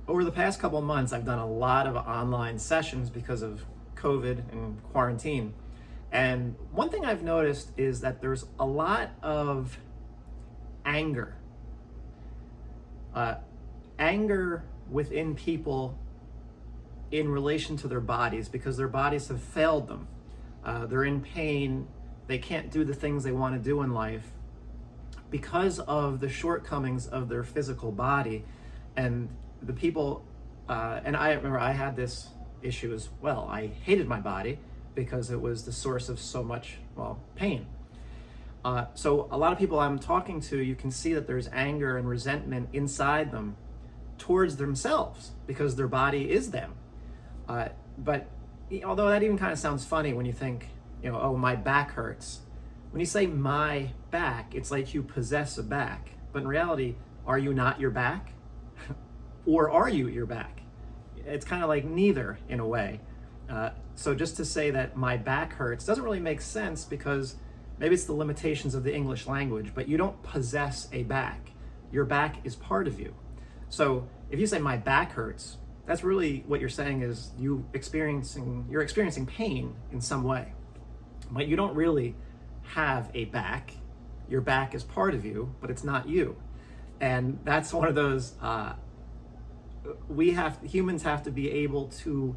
over the past couple of months, I've done a lot of online sessions because of COVID and quarantine. And one thing I've noticed is that there's a lot of anger. Anger within people in relation to their bodies because their bodies have failed them. They're in pain. They can't do the things they want to do in life because of the shortcomings of their physical body. And the people, and I remember I had this issue as well. I hated my body because it was the source of so much, pain. So a lot of people I'm talking to, you can see that there's anger and resentment inside them towards themselves because their body is them. But although that even kind of sounds funny when you think, oh, my back hurts. When you say my back, it's like you possess a back. But in reality, are you not your back? Or are you your back? It's kind of like neither in a way. So just to say that my back hurts doesn't really make sense because maybe it's the limitations of the English language, but you don't possess a back. Your back is part of you. So if you say my back hurts, that's really what you're saying is you're experiencing pain in some way. But you don't really have a back. Your back is part of you, but it's not you. And that's one of those, humans have to be able to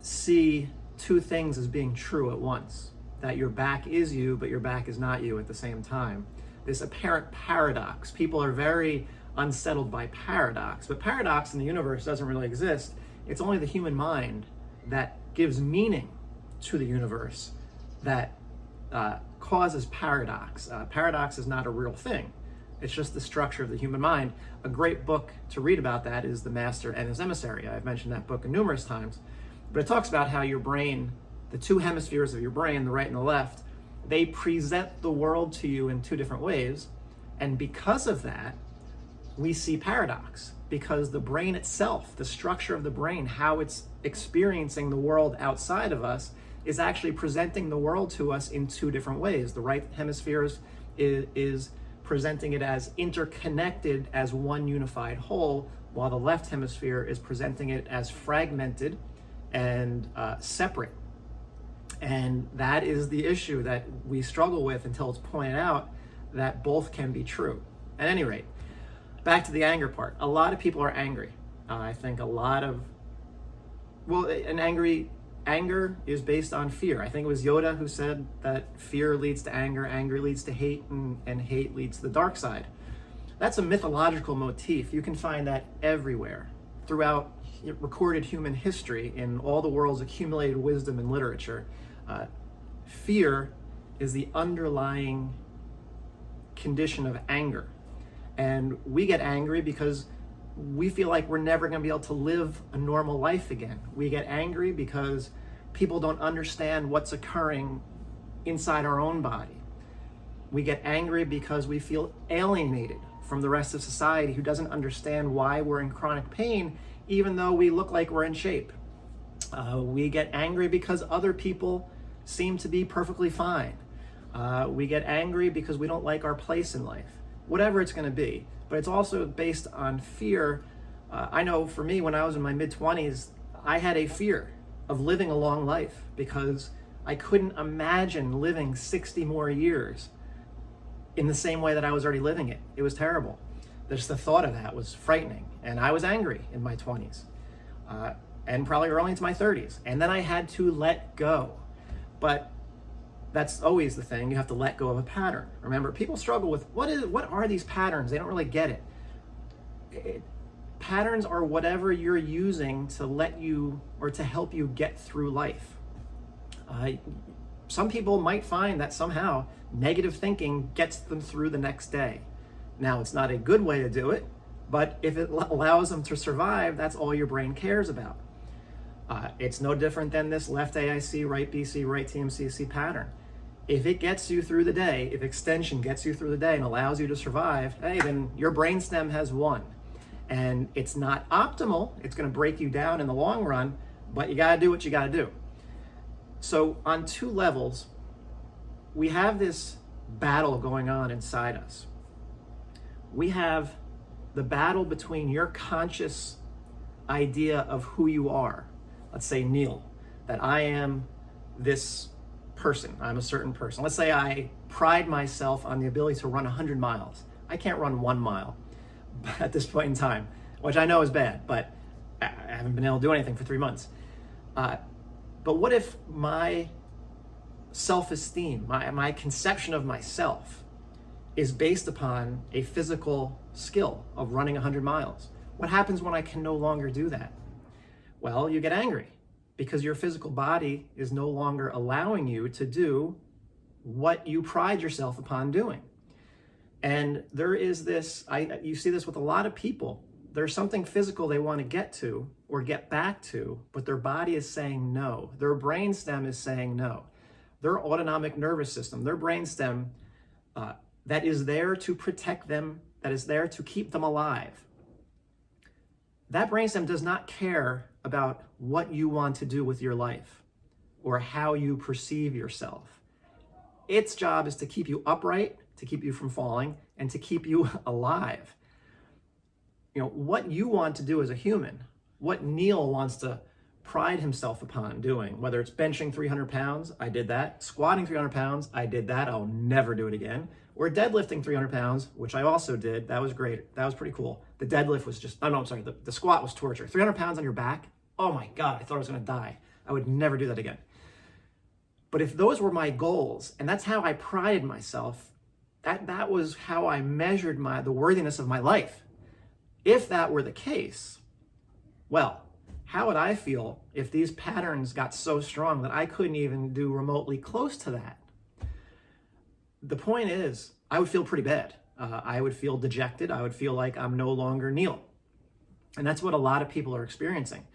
see two things as being true at once. That your back is you, but your back is not you at the same time. This apparent paradox. People are very unsettled by paradox, but paradox in the universe doesn't really exist. It's only the human mind that gives meaning to the universe that causes paradox. Paradox is not a real thing. It's just the structure of the human mind. A great book to read about that is The Master and His Emissary. I've mentioned that book numerous times, but it talks about how your brain, the two hemispheres of your brain, the right and the left, they present the world to you in two different ways. And because of that, we see paradox, because the brain itself, the structure of the brain, how it's experiencing the world outside of us, is actually presenting the world to us in two different ways. The right hemisphere is presenting it as interconnected as one unified whole, while the left hemisphere is presenting it as fragmented and separate. And that is the issue that we struggle with until it's pointed out that both can be true. At any rate, back to the anger part. A lot of people are angry. I think anger is based on fear. I think it was Yoda who said that fear leads to anger leads to hate, and hate leads to the dark side. That's a mythological motif. You can find that everywhere throughout recorded human history in all the world's accumulated wisdom and literature. Fear is the underlying condition of anger. And we get angry because we feel like we're never going to be able to live a normal life again. We get angry because people don't understand what's occurring inside our own body. We get angry because we feel alienated from the rest of society who doesn't understand why we're in chronic pain, even though we look like we're in shape. We get angry because other people seem to be perfectly fine. We get angry because we don't like our place in life. Whatever it's going to be. But it's also based on fear. I know for me, when I was in my mid-20s, I had a fear of living a long life because I couldn't imagine living 60 more years in the same way that I was already living it. It was terrible. Just the thought of that was frightening. And I was angry in my 20s and probably early into my 30s. And then I had to let go. But that's always the thing. You have to let go of a pattern. Remember, people struggle with what are these patterns? They don't really get it. Patterns are whatever you're using to let you or to help you get through life. Some people might find that somehow negative thinking gets them through the next day. Now, it's not a good way to do it, but if it allows them to survive, that's all your brain cares about. It's no different than this left AIC, right BC, right TMCC pattern. If it gets you through the day, if extension gets you through the day and allows you to survive, hey, then your brainstem has won. And it's not optimal. It's going to break you down in the long run, but you got to do what you got to do. So on two levels, we have this battle going on inside us. We have the battle between your conscious idea of who you are. Let's say Neil, that I am this person, I'm a certain person. Let's say I pride myself on the ability to run 100 miles. I can't run 1 mile at this point in time, which I know is bad, but I haven't been able to do anything for 3 months. But what if my self-esteem, my conception of myself is based upon a physical skill of running 100 miles? What happens when I can no longer do that? Well, you get angry because your physical body is no longer allowing you to do what you pride yourself upon doing. And there is this, you see this with a lot of people. There's something physical they want to get to or get back to, but their body is saying no. Their brainstem is saying no. Their autonomic nervous system, their brainstem, that is there to protect them, that is there to keep them alive. That brainstem does not care about what you want to do with your life or how you perceive yourself. Its job is to keep you upright, to keep you from falling, and to keep you alive. You know, what you want to do as a human, what Neil wants to pride himself upon doing, whether it's benching 300 pounds, I did that. Squatting 300 pounds, I did that. I'll never do it again. Or deadlifting 300 pounds, which I also did. That was great. That was pretty cool. The deadlift was just, oh no, I'm sorry. The squat was torture. 300 pounds on your back. Oh my God, I thought I was going to die. I would never do that again. But if those were my goals, and that's how I prided myself, that was how I measured the worthiness of my life. If that were the case, well, how would I feel if these patterns got so strong that I couldn't even do remotely close to that? The point is, I would feel pretty bad. I would feel dejected. I would feel like I'm no longer Neil. And that's what a lot of people are experiencing.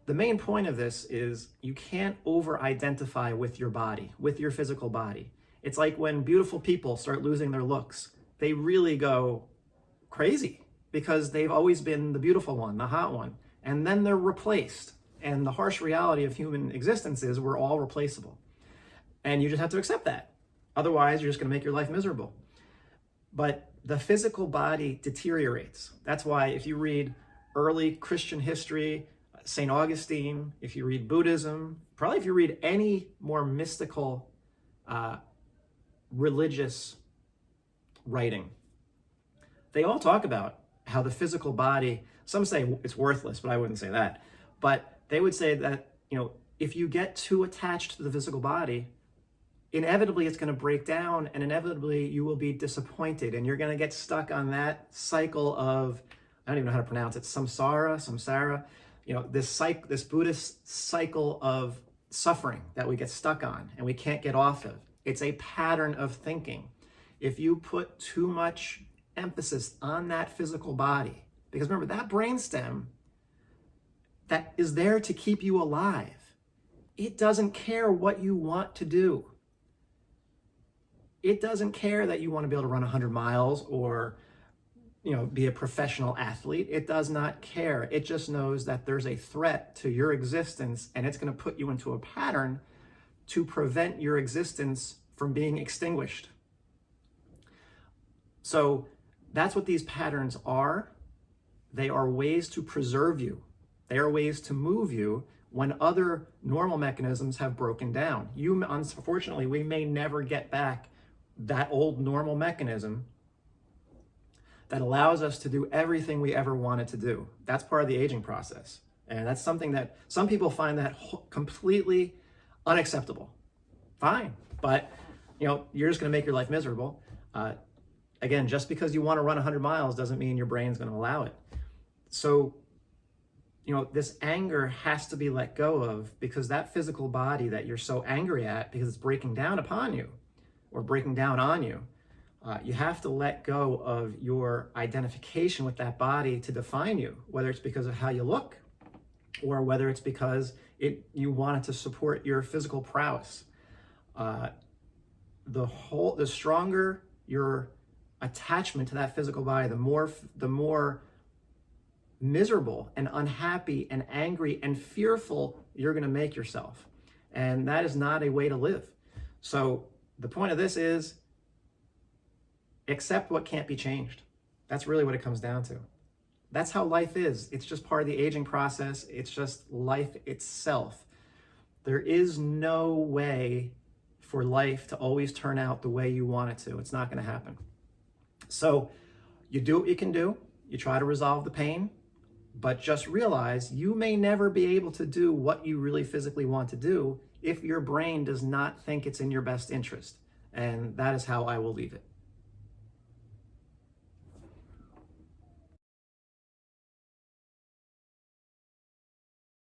The main point of this is you can't over-identify with your body, with your physical body. It's like when beautiful people start losing their looks, they really go crazy because they've always been the beautiful one, the hot one, and then they're replaced. And the harsh reality of human existence is we're all replaceable. And you just have to accept that. Otherwise, you're just going to make your life miserable. But the physical body deteriorates. That's why if you read early Christian history, St. Augustine, if you read Buddhism, probably if you read any more mystical religious writing, they all talk about how the physical body, some say it's worthless, but I wouldn't say that. But they would say that, you know, if you get too attached to the physical body, inevitably it's going to break down and inevitably you will be disappointed and you're going to get stuck on that cycle of, I don't even know how to pronounce it, samsara, you know, this Buddhist cycle of suffering that we get stuck on and we can't get off of. It's a pattern of thinking. If you put too much emphasis on that physical body, because remember, that brainstem that is there to keep you alive, it doesn't care what you want to do. It doesn't care that you want to be able to run 100 miles or, you know, be a professional athlete. It does not care. It just knows that there's a threat to your existence and it's going to put you into a pattern to prevent your existence from being extinguished. So that's what these patterns are. They are ways to preserve you. They are ways to move you when other normal mechanisms have broken down. Unfortunately, we may never get back that old normal mechanism that allows us to do everything we ever wanted to do. That's part of the aging process. And that's something that some people find that completely unacceptable. Fine, but you know, you're just gonna make your life miserable. Again, just because you wanna run 100 miles doesn't mean your brain's gonna allow it. So, you know, this anger has to be let go of because that physical body that you're so angry at because it's breaking down upon you or breaking down on you, you have to let go of your identification with that body to define you, whether it's because of how you look or whether it's because you want it to support your physical prowess. The stronger your attachment to that physical body, the more miserable and unhappy and angry and fearful you're going to make yourself. And that is not a way to live. So the point of this is accept what can't be changed. That's really what it comes down to. That's how life is. It's just part of the aging process. It's just life itself. There is no way for life to always turn out the way you want it to. It's not going to happen. So you do what you can do. You try to resolve the pain, but just realize you may never be able to do what you really physically want to do if your brain does not think it's in your best interest. And that is how I will leave it.